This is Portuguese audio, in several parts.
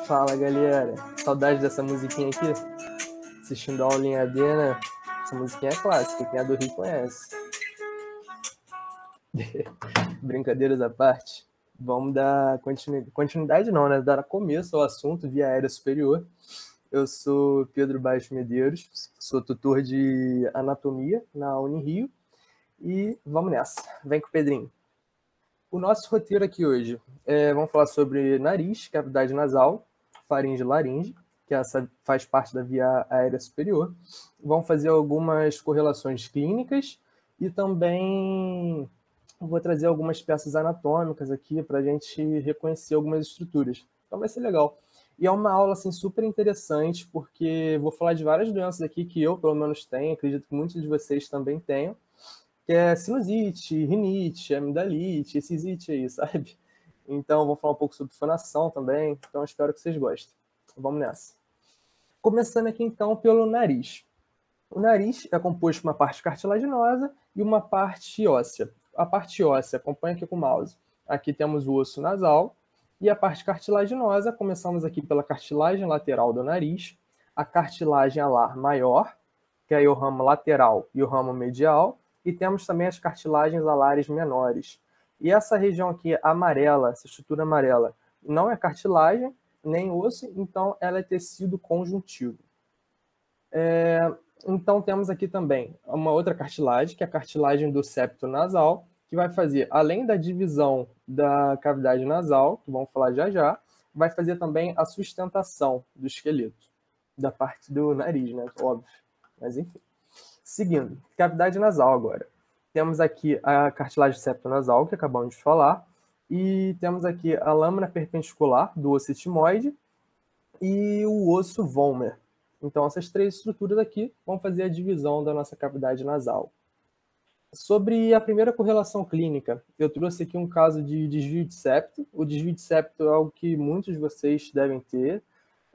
Fala, galera. Saudade dessa musiquinha aqui? Assistindo a aulinha AD, né? Essa musiquinha é clássica, quem é do Rio conhece. Brincadeiras à parte, vamos dar continuidade não, né? Dar começo ao assunto via aérea superior. Eu sou Pedro Baixo Medeiros, sou tutor de anatomia na Unirio e vamos nessa. Vem com o Pedrinho. O nosso roteiro aqui hoje vamos falar sobre nariz, cavidade nasal, faringe e laringe, que essa faz parte da via aérea superior. Vamos fazer algumas correlações clínicas e também vou trazer algumas peças anatômicas aqui para a gente reconhecer algumas estruturas. Então vai ser legal. E é uma aula assim, super interessante, porque vou falar de várias doenças aqui que eu, pelo menos, tenho, acredito que muitos de vocês também tenham, que é sinusite, rinite, amidalite, esses it aí, sabe? Então, vou falar um pouco sobre fonação também, então espero que vocês gostem. Vamos nessa. Começando aqui, então, pelo nariz. O nariz é composto por uma parte cartilaginosa e uma parte óssea. A parte óssea, acompanha aqui com o mouse. Aqui temos o osso nasal e a parte cartilaginosa, começamos aqui pela cartilagem lateral do nariz, a cartilagem alar maior, que é o ramo lateral e o ramo medial, e temos também as cartilagens alares menores. E essa região aqui amarela, essa estrutura amarela, não é cartilagem, nem osso, então ela é tecido conjuntivo. Então temos aqui também uma outra cartilagem, que é a cartilagem do septo nasal, que vai fazer, além da divisão da cavidade nasal, que vamos falar já já, vai fazer também a sustentação do esqueleto, da parte do nariz, né? Óbvio, mas enfim. Seguindo, cavidade nasal agora. Temos aqui a cartilagem septonasal, que acabamos de falar, e temos aqui a lâmina perpendicular do osso etimoide e o osso vomer. Então, essas três estruturas aqui vão fazer a divisão da nossa cavidade nasal. Sobre a primeira correlação clínica, eu trouxe aqui um caso de desvio de septo. O desvio de septo é algo que muitos de vocês devem ter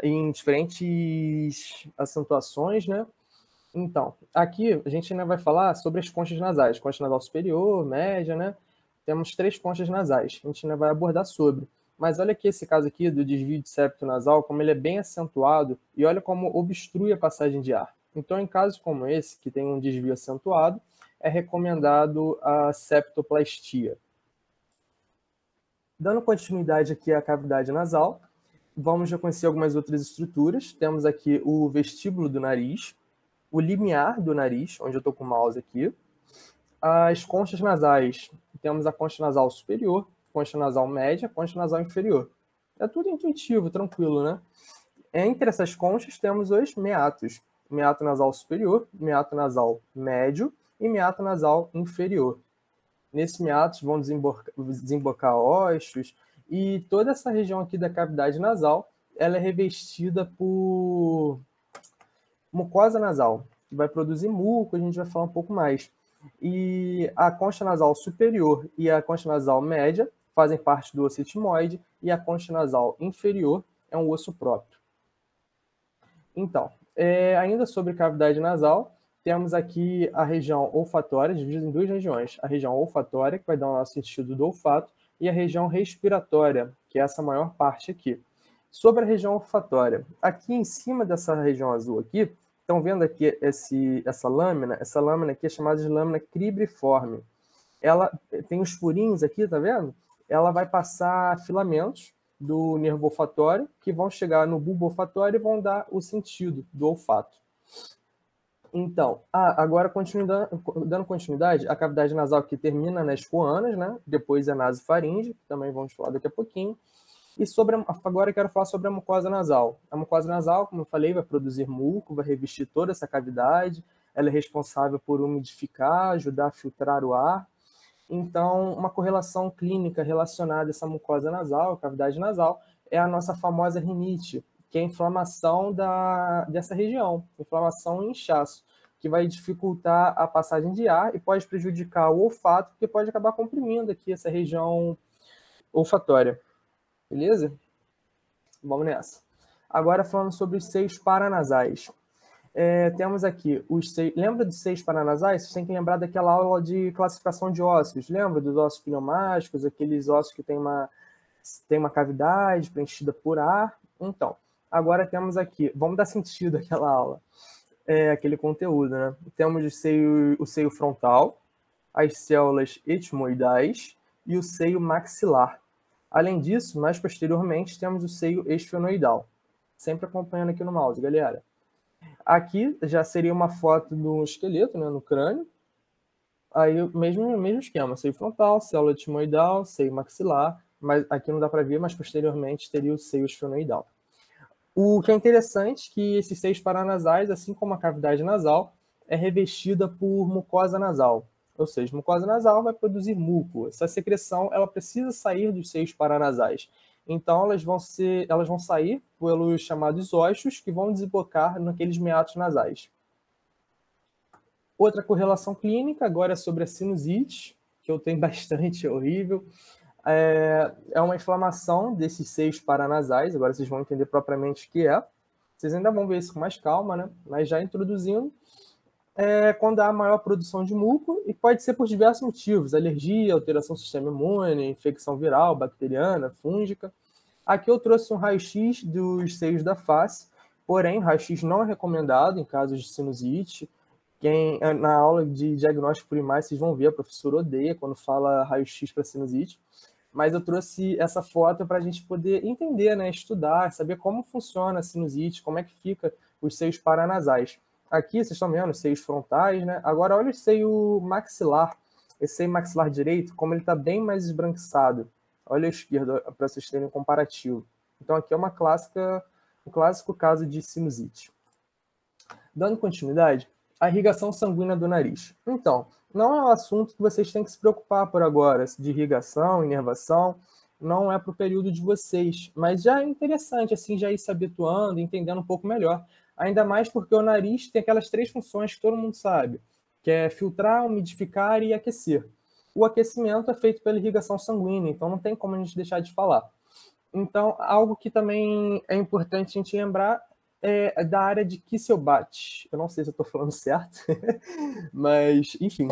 em diferentes acentuações, né? Então, aqui a gente ainda vai falar sobre as conchas nasais, concha nasal superior, média, né? Temos 3 conchas nasais, a gente ainda vai abordar sobre. Mas olha aqui esse caso aqui do desvio de septo nasal, como ele é bem acentuado e olha como obstrui a passagem de ar. Então, em casos como esse, que tem um desvio acentuado, é recomendado a septoplastia. Dando continuidade aqui à cavidade nasal, vamos já conhecer algumas outras estruturas. Temos aqui o vestíbulo do nariz, o limiar do nariz, onde eu estou com o mouse aqui, as conchas nasais. Temos a concha nasal superior, concha nasal média, concha nasal inferior. É tudo intuitivo, tranquilo, né? Entre essas conchas temos os meatos. Meato nasal superior, meato nasal médio e meato nasal inferior. Nesses meatos vão desembocar ossos e toda essa região aqui da cavidade nasal, ela é revestida por mucosa nasal, que vai produzir muco, a gente vai falar um pouco mais. E a concha nasal superior e a concha nasal média fazem parte do osso etimoide e a concha nasal inferior é um osso próprio. Então, ainda sobre cavidade nasal, temos aqui a região olfatória, dividida em 2 regiões. A região olfatória, que vai dar o nosso sentido do olfato, e a região respiratória, que é essa maior parte aqui. Sobre a região olfatória, aqui em cima dessa região azul aqui, estão vendo aqui essa lâmina? Essa lâmina aqui é chamada de lâmina cribriforme. Ela tem os furinhos aqui, tá vendo? Ela vai passar filamentos do nervo olfatório que vão chegar no bulbo olfatório e vão dar o sentido do olfato. Então, agora dando continuidade, a cavidade nasal que termina nas coanas, né? Depois a nasofaringe, que também vamos falar daqui a pouquinho. E agora eu quero falar sobre a mucosa nasal. A mucosa nasal, como eu falei, vai produzir muco, vai revestir toda essa cavidade, ela é responsável por umidificar, ajudar a filtrar o ar. Então, uma correlação clínica relacionada a essa mucosa nasal, cavidade nasal, é a nossa famosa rinite, que é a inflamação dessa região, inflamação e inchaço, que vai dificultar a passagem de ar e pode prejudicar o olfato, porque pode acabar comprimindo aqui essa região olfatória. Beleza? Vamos nessa. Agora falando sobre os seios paranasais. Temos aqui os seios. Lembra dos seios paranasais? Vocês têm que lembrar daquela aula de classificação de ossos. Lembra dos ossos pneumáticos, aqueles ossos que tem uma cavidade preenchida por ar? Então, agora temos aqui, vamos dar sentido àquela aula, aquele conteúdo, né? Temos o seio frontal, as células etimoidais e o seio maxilar. Além disso, mais posteriormente, temos o seio esfenoidal. Sempre acompanhando aqui no mouse, galera. Aqui já seria uma foto do esqueleto, né, no crânio. Aí, mesmo esquema, seio frontal, célula etimoidal, seio maxilar, mas aqui não dá para ver, mas posteriormente teria o seio esfenoidal. O que é interessante é que esses seios paranasais, assim como a cavidade nasal, é revestida por mucosa nasal. Ou seja, mucosa nasal vai produzir muco. Essa secreção ela precisa sair dos seios paranasais. Então, elas vão sair pelos chamados ossos que vão desembocar naqueles meatos nasais. Outra correlação clínica, agora é sobre a sinusite, que eu tenho bastante, é horrível. É uma inflamação desses seios paranasais, agora vocês vão entender propriamente o que é. Vocês ainda vão ver isso com mais calma, né? Mas já introduzindo, quando há maior produção de muco, e pode ser por diversos motivos, alergia, alteração do sistema imune, infecção viral, bacteriana, fúngica. Aqui eu trouxe um raio-x dos seios da face, porém, raio-x não é recomendado em casos de sinusite. Na aula de diagnóstico por imagem, vocês vão ver, a professora odeia quando fala raio-x para sinusite, mas eu trouxe essa foto para a gente poder entender, né, estudar, saber como funciona a sinusite, como é que fica os seios paranasais. Aqui, vocês estão vendo os seios frontais, né? Agora, olha o seio maxilar. Esse seio maxilar direito, como ele está bem mais esbranquiçado. Olha a esquerda, para vocês terem um comparativo. Então, aqui é um clássico caso de sinusite. Dando continuidade, a irrigação sanguínea do nariz. Então, não é um assunto que vocês têm que se preocupar por agora, de irrigação, inervação, não é para o período de vocês, mas já é interessante, assim, já ir se habituando, entendendo um pouco melhor, ainda mais porque o nariz tem aquelas 3 funções que todo mundo sabe, que é filtrar, umidificar e aquecer. O aquecimento é feito pela irrigação sanguínea, então não tem como a gente deixar de falar. Então, algo que também é importante a gente lembrar é da área de Kisselbach. Eu não sei se eu estou falando certo, mas, enfim,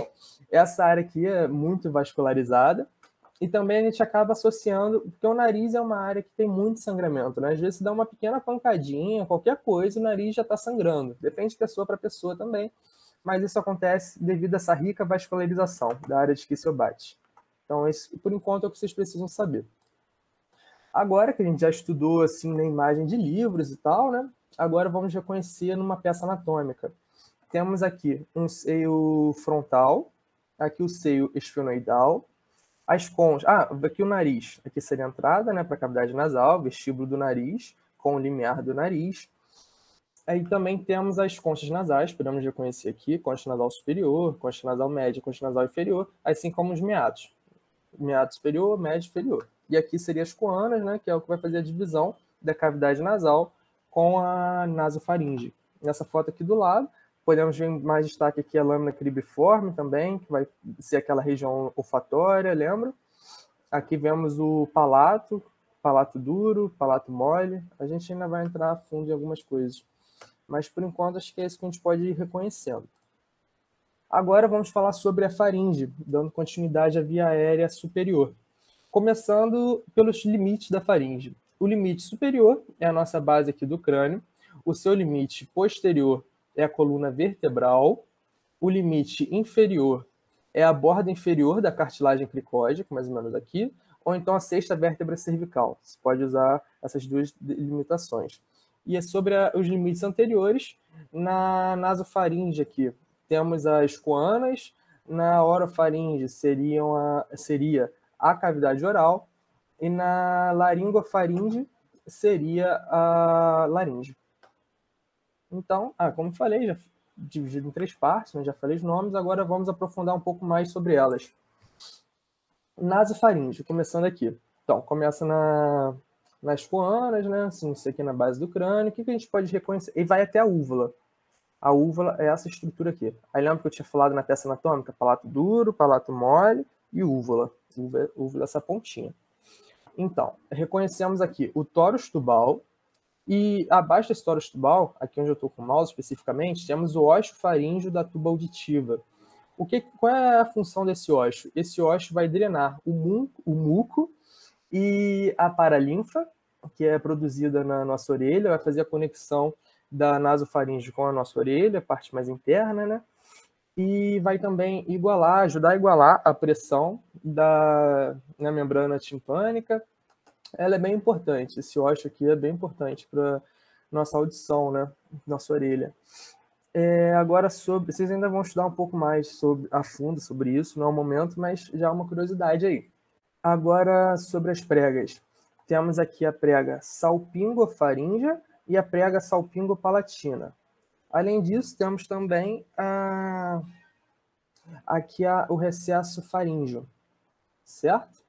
essa área aqui é muito vascularizada e também a gente acaba associando, porque o nariz é uma área que tem muito sangramento, né? Às vezes dá uma pequena pancadinha, qualquer coisa, o nariz já está sangrando. Depende de pessoa para pessoa também, mas isso acontece devido a essa rica vascularização da área de Kisselbach. Então, isso, por enquanto, é o que vocês precisam saber. Agora que a gente já estudou assim na imagem de livros e tal, né? Agora vamos reconhecer numa peça anatômica. Temos aqui um seio frontal, aqui o seio esfenoidal, as conchas. Aqui o nariz. Aqui seria a entrada, né, para a cavidade nasal, vestíbulo do nariz, com o limiar do nariz. Aí também temos as conchas nasais, podemos reconhecer aqui, concha nasal superior, concha nasal média, concha nasal inferior, assim como os meatos. Meato superior, médio e inferior. E aqui seriam as coanas, né, que é o que vai fazer a divisão da cavidade nasal com a nasofaringe. Nessa foto aqui do lado, podemos ver mais destaque aqui a lâmina cribriforme também, que vai ser aquela região olfatória, lembra? Aqui vemos o palato duro, palato mole. A gente ainda vai entrar a fundo em algumas coisas. Mas, por enquanto, acho que é isso que a gente pode ir reconhecendo. Agora vamos falar sobre a faringe, dando continuidade à via aérea superior. Começando pelos limites da faringe. O limite superior é a nossa base aqui do crânio. O seu limite posterior é a coluna vertebral. O limite inferior é a borda inferior da cartilagem cricóide, mais ou menos aqui, ou então a sexta vértebra cervical. Você pode usar essas duas limitações. E é sobre os limites anteriores, na nasofaringe aqui, temos as coanas, na orofaringe seria a cavidade oral, e na laringofaringe seria a laringe. Então, como falei, já dividido em 3 partes, né, já falei os nomes, agora vamos aprofundar um pouco mais sobre elas. Nasofaringe, começando aqui. Então, começa nas coanas, né, assim, isso aqui na base do crânio, o que a gente pode reconhecer? E vai até a úvula. A úvula é essa estrutura aqui. Aí lembra que eu tinha falado na peça anatômica? Palato duro, palato mole e úvula. Úvula é essa pontinha. Então, reconhecemos aqui o tórax tubal e abaixo desse tórax tubal, aqui onde eu estou com o mouse especificamente, temos o ósseo faríngeo da tuba auditiva. Qual é a função desse ósseo? Esse ósseo vai drenar o muco e a paralinfa, que é produzida na nossa orelha, vai fazer a conexão da nasofaringe com a nossa orelha, a parte mais interna, né? E vai também ajudar a igualar a pressão na membrana timpânica. Ela é bem importante, esse ósseo aqui é bem importante para nossa audição, né? Nossa orelha. Agora, vocês ainda vão estudar um pouco mais a fundo sobre isso, não é o momento, mas já é uma curiosidade aí. Agora, sobre as pregas. Temos aqui a prega salpingofaríngea e a prega salpingopalatina. Além disso, temos também aqui o recesso faríngeo, certo?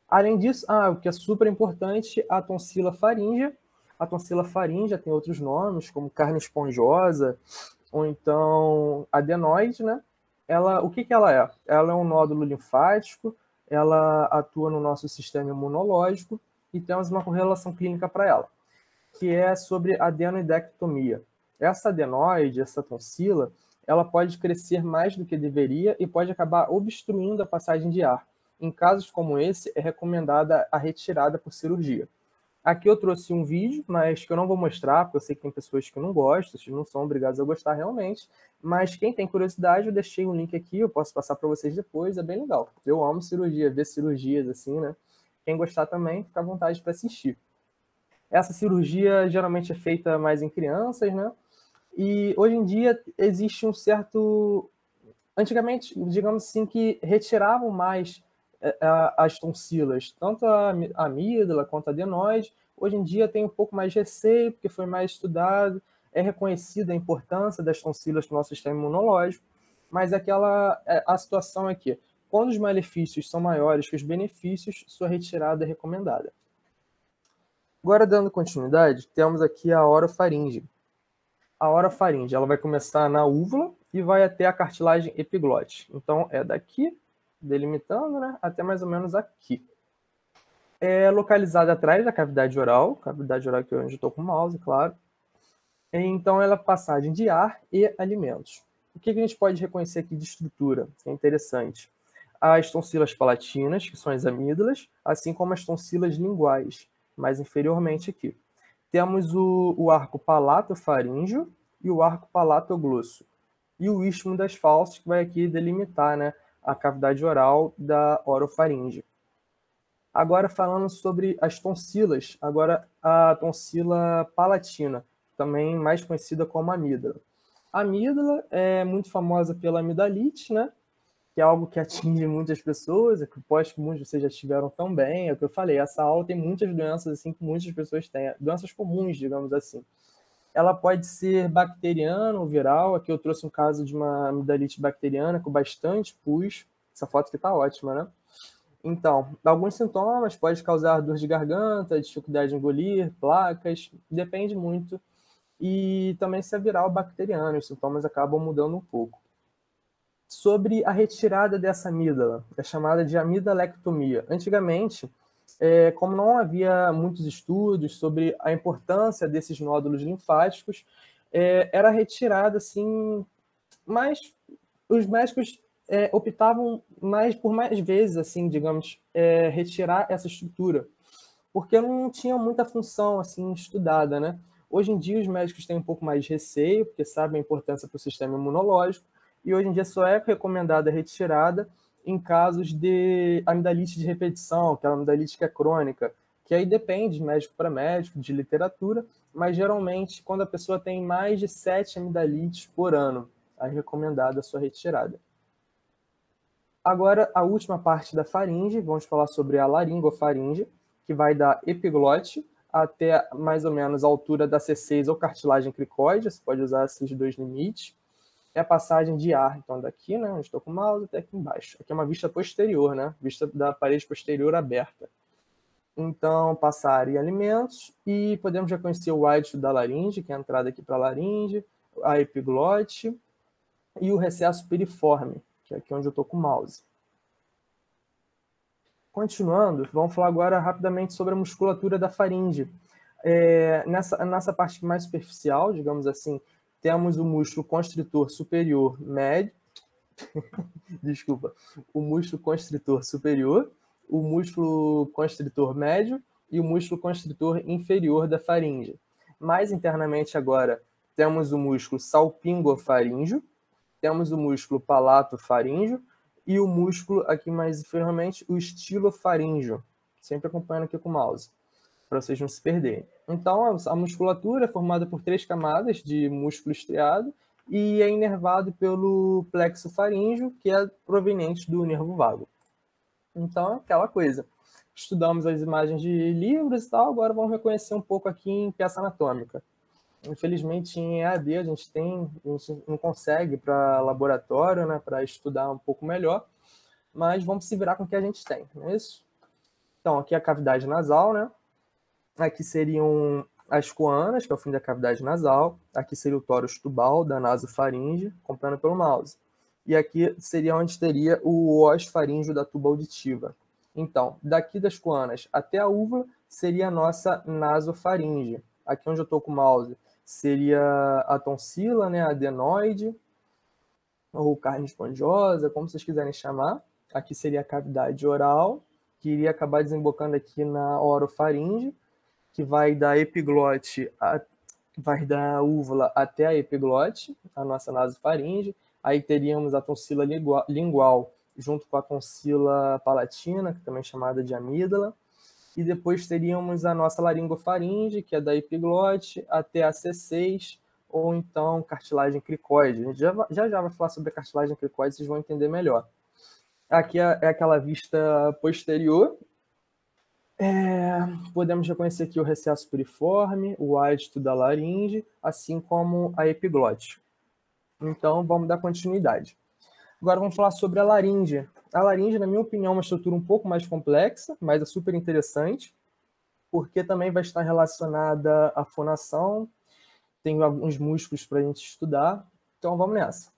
Além disso, o que é super importante, a tonsila faríngea. A tonsila faríngea tem outros nomes, como carne esponjosa, ou então adenoide, né? O que ela é? Ela é um nódulo linfático, ela atua no nosso sistema imunológico e temos uma correlação clínica para ela, que é sobre adenoidectomia. Essa adenoide, essa tonsila, ela pode crescer mais do que deveria e pode acabar obstruindo a passagem de ar. Em casos como esse, é recomendada a retirada por cirurgia. Aqui eu trouxe um vídeo, mas que eu não vou mostrar, porque eu sei que tem pessoas que não gostam, vocês não são obrigados a gostar realmente, mas quem tem curiosidade, eu deixei um link aqui, eu posso passar para vocês depois, é bem legal. Eu amo cirurgia, ver cirurgias assim, né? Quem gostar também, fica à vontade para assistir. Essa cirurgia geralmente é feita mais em crianças, né? E hoje em dia existe um certo... Antigamente, digamos assim, que retiravam mais as tonsilas, tanto a amígdala quanto a adenoide. Hoje em dia tem um pouco mais de receio, porque foi mais estudado, é reconhecida a importância das tonsilas no nosso sistema imunológico, mas a situação é que, quando os malefícios são maiores que os benefícios, sua retirada é recomendada. Agora, dando continuidade, temos aqui a orofaringe. A orofaringe, ela vai começar na úvula e vai até a cartilagem epiglote. Então, é daqui, delimitando, né, até mais ou menos aqui. É localizada atrás da cavidade oral que é onde eu estou com o mouse, claro. Então, ela é passagem de ar e alimentos. O que a gente pode reconhecer aqui de estrutura, que é interessante? As tonsilas palatinas, que são as amígdalas, assim como as tonsilas linguais, mais inferiormente aqui. Temos o arco palatofaríngeo e o arco palatoglosso. E o istmo das fauces, que vai aqui delimitar, né, a cavidade oral da orofaringe. Agora, falando sobre as tonsilas, agora a tonsila palatina, também mais conhecida como amígdala. A amígdala é muito famosa pela amidalite, né? Que é algo que atinge muitas pessoas, que pode que muitos de vocês já tiveram também, é o que eu falei, essa aula tem muitas doenças assim que muitas pessoas têm, doenças comuns, digamos assim. Ela pode ser bacteriana ou viral, aqui eu trouxe um caso de uma amidalite bacteriana com bastante pus, essa foto aqui tá ótima, né? Então, alguns sintomas pode causar dor de garganta, dificuldade de engolir, placas, depende muito, e também se é viral ou bacteriano, os sintomas acabam mudando um pouco. Sobre a retirada dessa amígdala, é chamada de amidalectomia. Antigamente, como não havia muitos estudos sobre a importância desses nódulos linfáticos, era retirada assim, mas os médicos optavam por mais vezes, assim, digamos, retirar essa estrutura, porque não tinha muita função assim estudada, né? Hoje em dia os médicos têm um pouco mais de receio, porque sabem a importância para o sistema imunológico, e hoje em dia só é recomendada a retirada em casos de amidalite de repetição, aquela amidalite que é crônica, que aí depende de médico para médico, de literatura, mas geralmente quando a pessoa tem mais de 7 amidalites por ano, é recomendada a sua retirada. Agora, a última parte da faringe, vamos falar sobre a laringofaringe, que vai da epiglote até mais ou menos a altura da C6 ou cartilagem cricoide, você pode usar esses dois limites. É a passagem de ar, então daqui, né, onde estou com o mouse, até aqui embaixo. Aqui é uma vista posterior, né, vista da parede posterior aberta. Então, passar em alimentos, e podemos já conhecer o white da laringe, que é a entrada aqui para a laringe, a epiglote, e o recesso piriforme, que é aqui onde eu estou com o mouse. Continuando, vamos falar agora rapidamente sobre a musculatura da faringe. Nessa parte mais superficial, digamos assim, temos o músculo constritor superior médio, desculpa, o músculo constritor superior, o músculo constritor médio e o músculo constritor inferior da faringe. Mais internamente agora, temos o músculo salpingofaríngeo, temos o músculo palatofaríngeo e o músculo, aqui mais inferiormente, o estilofaríngeo. Sempre acompanhando aqui com o mouse, para vocês não se perderem. Então, a musculatura é formada por 3 camadas de músculo estriado e é inervado pelo plexo faríngeo, que é proveniente do nervo vago. Então, aquela coisa. Estudamos as imagens de livros e tal, agora vamos reconhecer um pouco aqui em peça anatômica. Infelizmente, em EAD a gente não consegue para laboratório, né, para estudar um pouco melhor, mas vamos se virar com o que a gente tem, não é isso? Então, aqui é a cavidade nasal, né? Aqui seriam as coanas, que é o fim da cavidade nasal. Aqui seria o tórax tubal da nasofaringe, acompanhando pelo mouse. E aqui seria onde teria o os faríngeo da tuba auditiva. Então, daqui das coanas até a úvula seria a nossa nasofaringe. Aqui onde eu estou com o mouse seria a tonsila, né, a adenoide, ou carne esponjosa, como vocês quiserem chamar. Aqui seria a cavidade oral, que iria acabar desembocando aqui na orofaringe, que vai da epiglote, vai da úvula até a epiglote, a nossa nasofaringe. Aí teríamos a tonsila lingual junto com a tonsila palatina, que também é chamada de amígdala. E depois teríamos a nossa laringofaringe, que é da epiglote até a C6, ou então cartilagem cricoide. A gente já vai falar sobre a cartilagem cricoide, vocês vão entender melhor. Aqui é aquela vista posterior. Podemos reconhecer aqui o recesso piriforme, o ádito da laringe, assim como a epiglote. Então, vamos dar continuidade. Agora vamos falar sobre a laringe. A laringe, na minha opinião, é uma estrutura um pouco mais complexa, mas é super interessante, porque também vai estar relacionada à fonação, tem alguns músculos para a gente estudar. Então, vamos nessa.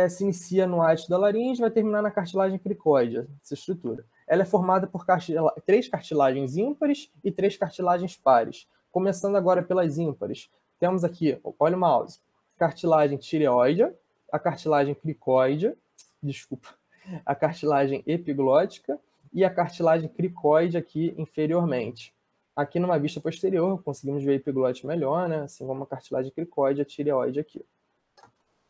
Se inicia no ádito da laringe e vai terminar na cartilagem cricoide, essa estrutura. Ela é formada por 3 cartilagens ímpares e 3 cartilagens pares. Começando agora pelas ímpares. Temos aqui, olha o mouse, cartilagem tireoide, a cartilagem cricoide, a cartilagem epiglótica e a cartilagem cricoide aqui inferiormente. Aqui numa vista posterior, conseguimos ver a epiglote melhor, né? Assim como a cartilagem cricoide e a tireoide aqui.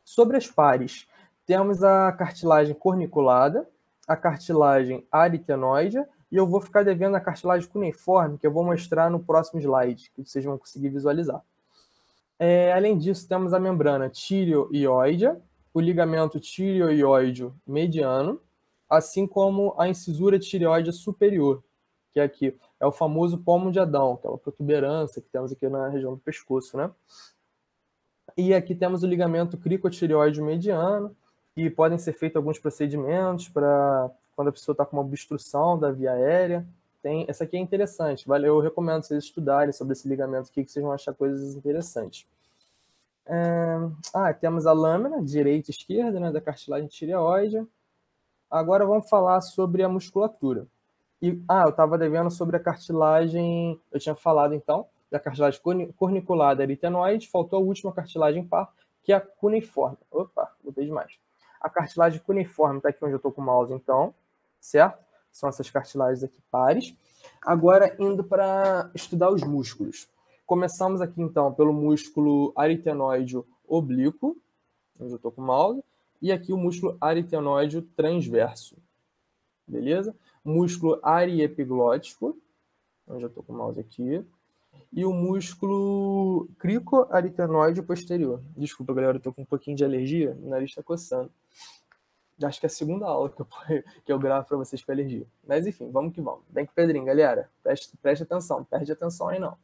Sobre as pares, temos a cartilagem corniculada, a cartilagem aritenoide, e eu vou ficar devendo a cartilagem cuneiforme, que eu vou mostrar no próximo slide, que vocês vão conseguir visualizar. Além disso, temos a membrana tireoidea, o ligamento tireoide mediano, assim como a incisura tireoide superior, que é aqui, é o famoso pomo de Adão, aquela protuberância que temos aqui na região do pescoço, né? E aqui temos o ligamento cricotireoide mediano, e podem ser feitos alguns procedimentos para quando a pessoa está com uma obstrução da via aérea. Essa aqui é interessante, eu recomendo vocês estudarem sobre esse ligamento aqui, que vocês vão achar coisas interessantes. Temos a lâmina, direita e esquerda, né, da cartilagem tireoide. Agora vamos falar sobre a musculatura. Eu estava devendo sobre a cartilagem, eu tinha falado então, da cartilagem corniculada aritenoide, faltou a última cartilagem par, que é a cuneiforme. Opa, botei demais. A cartilagem cuneiforme está aqui onde eu estou com o mouse, então, certo? São essas cartilagens aqui pares. Agora, indo para estudar os músculos. Começamos aqui, então, pelo músculo aritenoide oblíquo, onde eu estou com o mouse, e aqui o músculo aritenoide transverso. Beleza? Músculo ariepiglótico, onde eu estou com o mouse aqui, e o músculo cricoaritenoide posterior. Desculpa, galera, eu estou com um pouquinho de alergia, o nariz está coçando. Acho que é a segunda aula que eu gravo para vocês com alergia. Mas enfim, vamos que vamos. Vem com o Pedrinho, galera. Preste atenção, perde atenção aí não.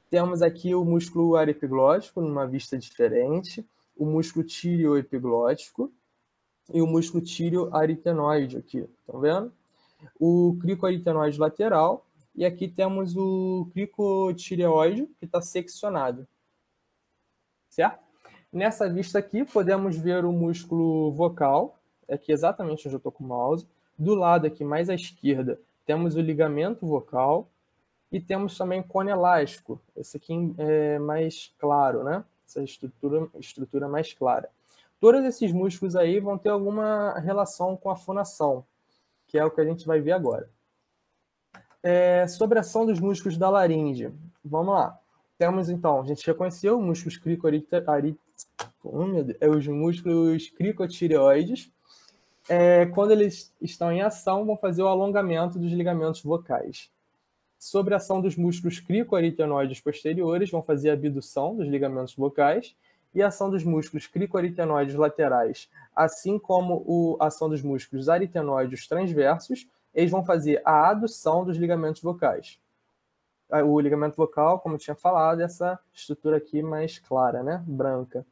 Temos aqui o músculo ariepiglótico, numa vista diferente, o músculo tireoepiglótico e o músculo tireoaritenoide aqui, estão vendo? O cricoaritenoide lateral, e aqui temos o cricotireoide, que está seccionado, certo? Nessa vista aqui, podemos ver o músculo vocal, aqui exatamente onde eu estou com o mouse. Do lado aqui, mais à esquerda, temos o ligamento vocal, e temos também cone elástico, esse aqui é mais claro, né? Essa estrutura mais clara. Todos esses músculos aí vão ter alguma relação com a fonação, que é o que a gente vai ver agora. Sobre a ação dos músculos da laringe. Vamos lá. Temos, então, a gente reconheceu músculos os músculos cricotireoides. Quando eles estão em ação, vão fazer o alongamento dos ligamentos vocais. Sobre a ação dos músculos cricoaritenoides posteriores, vão fazer a abdução dos ligamentos vocais. E a ação dos músculos cricoaritenoides laterais, assim como a ação dos músculos aritenoides transversos, eles vão fazer a adução dos ligamentos vocais. O ligamento vocal, como eu tinha falado, é essa estrutura aqui mais clara, né? Branca.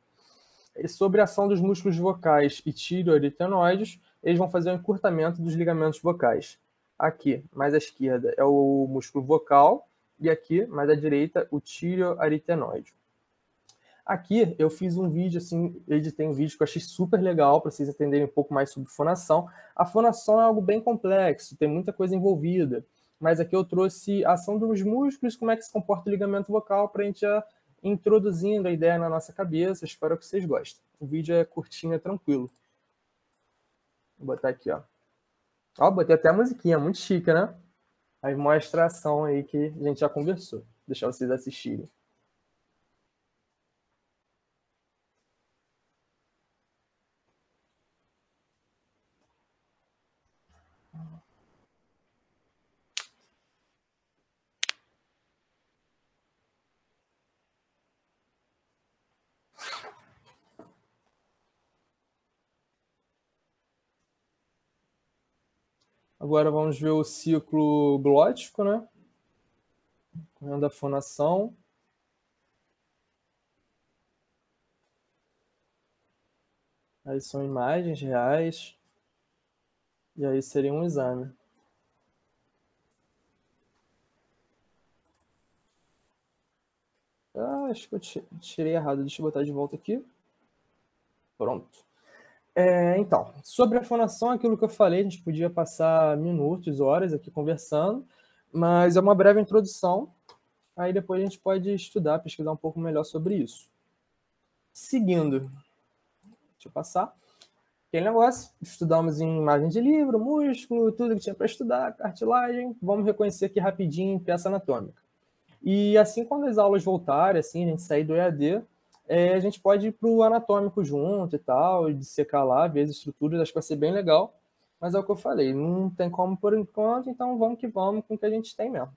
E sobre a ação dos músculos vocais e tireoaritenoides, eles vão fazer o encurtamento dos ligamentos vocais. Aqui, mais à esquerda, é o músculo vocal, e aqui, mais à direita, o tireoaritenoide. Aqui eu fiz um vídeo, assim, editei um vídeo que eu achei super legal para vocês entenderem um pouco mais sobre fonação. A fonação é algo bem complexo, tem muita coisa envolvida, mas aqui eu trouxe a ação dos músculos, como é que se comporta o ligamento vocal, para a gente ir introduzindo a ideia na nossa cabeça. Espero que vocês gostem. O vídeo é curtinho, é tranquilo. Vou botar aqui, ó. Ó, botei até a musiquinha, muito chique, né? Aí mostra a ação aí que a gente já conversou. Vou deixar vocês assistirem. Agora vamos ver o ciclo glótico, né? Correndo a fonação. Aí são imagens reais. E aí seria um exame. Acho que eu tirei errado. Deixa eu botar de volta aqui. Pronto. Então, sobre a fonação, aquilo que eu falei, a gente podia passar minutos, horas aqui conversando, mas é uma breve introdução. Aí depois a gente pode estudar, pesquisar um pouco melhor sobre isso. Seguindo, deixa eu passar. Aquele negócio, estudamos em imagem de livro, músculo, tudo que tinha para estudar, cartilagem. Vamos reconhecer aqui rapidinho peça anatômica. E assim, quando as aulas voltarem, assim, a gente sair do EAD, a gente pode ir para o anatômico junto e tal, dissecar lá, ver as estruturas, acho que vai ser bem legal. Mas é o que eu falei, não tem como por enquanto, então vamos que vamos com o que a gente tem mesmo.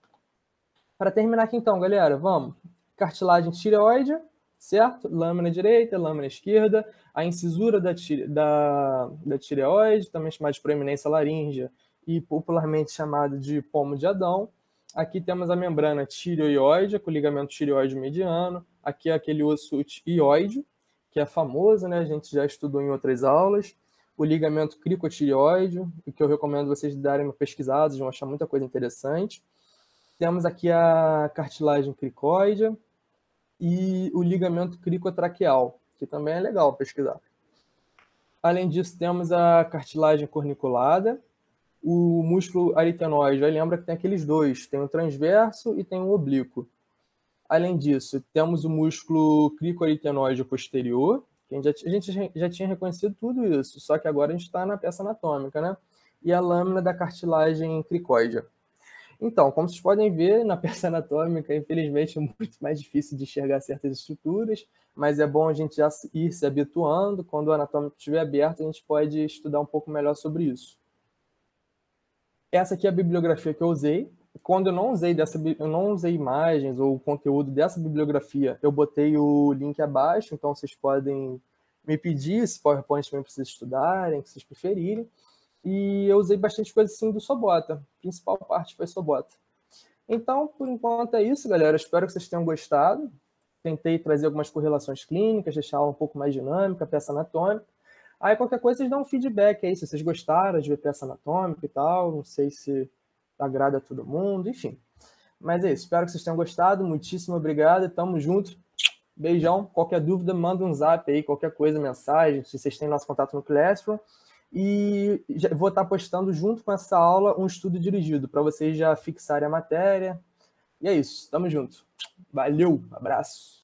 Para terminar aqui então, galera, vamos. Cartilagem tireoide, certo? Lâmina direita, lâmina esquerda, a incisura da tireoide, também chamada de proeminência laríngea e popularmente chamada de pomo de Adão. Aqui temos a membrana tireoide, com o ligamento tireoide mediano. Aqui é aquele osso ióide, que é famoso, né? A gente já estudou em outras aulas. O ligamento cricotireoide, o que eu recomendo vocês darem uma pesquisada, vocês vão achar muita coisa interessante. Temos aqui a cartilagem cricoide e o ligamento cricotraqueal, que também é legal pesquisar. Além disso, temos a cartilagem corniculada, o músculo aritenoide. Aí lembra que tem aqueles dois, tem o transverso e tem o oblíquo. Além disso, temos o músculo cricoaritenoide posterior, que a gente já tinha reconhecido tudo isso, só que agora a gente está na peça anatômica, né? E a lâmina da cartilagem cricoide. Então, como vocês podem ver, na peça anatômica, infelizmente, é muito mais difícil de enxergar certas estruturas, mas é bom a gente já ir se habituando. Quando o anatômico estiver aberto, a gente pode estudar um pouco melhor sobre isso. Essa aqui é a bibliografia que eu usei. Quando eu não usei imagens ou conteúdo dessa bibliografia, eu botei o link abaixo, então vocês podem me pedir esse PowerPoint também para vocês estudarem, que vocês preferirem. E eu usei bastante coisa assim do Sobota. A principal parte foi Sobota. Então, por enquanto é isso, galera. Espero que vocês tenham gostado. Tentei trazer algumas correlações clínicas, deixar ela um pouco mais dinâmica, peça anatômica. Aí qualquer coisa vocês dão um feedback aí, se vocês gostaram de ver peça anatômica e tal. Não sei se agrada a todo mundo, enfim. Mas é isso. Espero que vocês tenham gostado. Muitíssimo obrigado. Tamo junto. Beijão. Qualquer dúvida, manda um zap aí, qualquer coisa, mensagem. Se vocês têm nosso contato no Classroom. E vou estar postando junto com essa aula um estudo dirigido para vocês já fixarem a matéria. E é isso, tamo junto. Valeu, abraço.